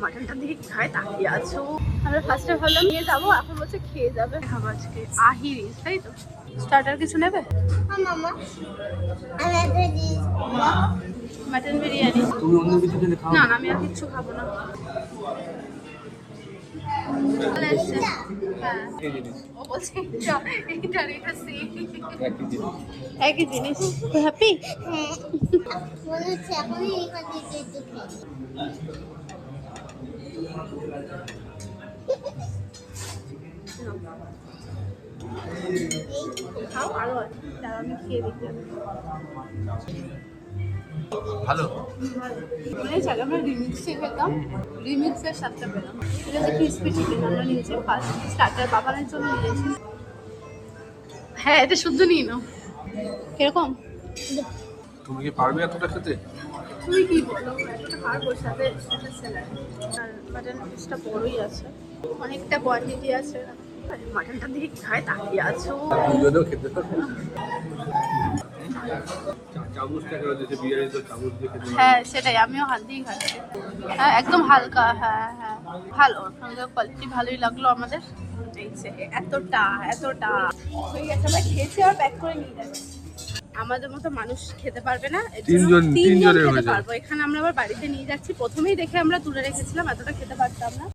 মাটনটা দিয়ে খায় তাকিয়ে আছো। আমরা ফার্স্টে ভাবলাম নিয়ে যাবো, এখন বলছে খেয়ে যাবে। খাবো আজকে আহিরিস, তাই তো? স্টার্টার কিছু নেবে? মাটন বিরিয়ানি। তুমি অন্য কিছু খেলে খাও না না, আমি আর কিচ্ছু খাবো না। চলে এসছে। হ্যাঁ, এই জিনিস ও বলছে এইটা এটা সেম একই জিনিস। একই জিনিস। তো হ্যাপি? হ্যাঁ মনে হচ্ছে এখনই এখান থেকে একটু খেয়ে খাও আরো আছে, দাঁড়াও আমি খেয়ে দেখি। ভালো। মনে হচ্ছে আগে আমরা রিমিক্সে খেতাম, রিমিক্সের স্বাদটা পেলাম। এটা হচ্ছে ক্রিসপি চিকেন, আমরা নিয়েছি ফার্স্ট স্টার্টার বাবানের জন্য নিয়েছি। হ্যাঁ, এটা শুদ্ধ নিয়ে নাও। কিরকম? তুমি কি পারবে এতটা খেতে? তুমি কি বলো, এতটা পারবো? সাথে একটা স্যালাড আর মাটন পিসটা বড়ই আছে, অনেকটা কোয়ান্টিটি আছে। মাটনটা দিয়ে খায় তাকিয়ে আছো। দুজনেও খেতে পারবে। চামচটা কেন দিয়েছে? বিরিয়ানি তো চামচ দিয়ে খেতে পারবে। হ্যাঁ সেটাই, আমিও হাত দিয়েই খাচ্ছি। হ্যাঁ একদম হালকা, হ্যাঁ হ্যাঁ ভালো, কোয়ালিটি ভালোই লাগলো আমাদের। এই যে এতটা হয়ে গেছে, আমরা খেয়েছি আর প্যাক করে নিয়ে যাচ্ছি। আমাদের মতো মানুষ খেতে পারবে না, এর জন্য তিনজনের তিনজন হয়ে খেতে যাবে। পারবো। এখানে আমরা আবার বাড়িতে নিয়ে যাচ্ছি। প্রথমেই দেখে আমরা তুলে রেখেছিলাম, এতটা খেতে পারতাম না।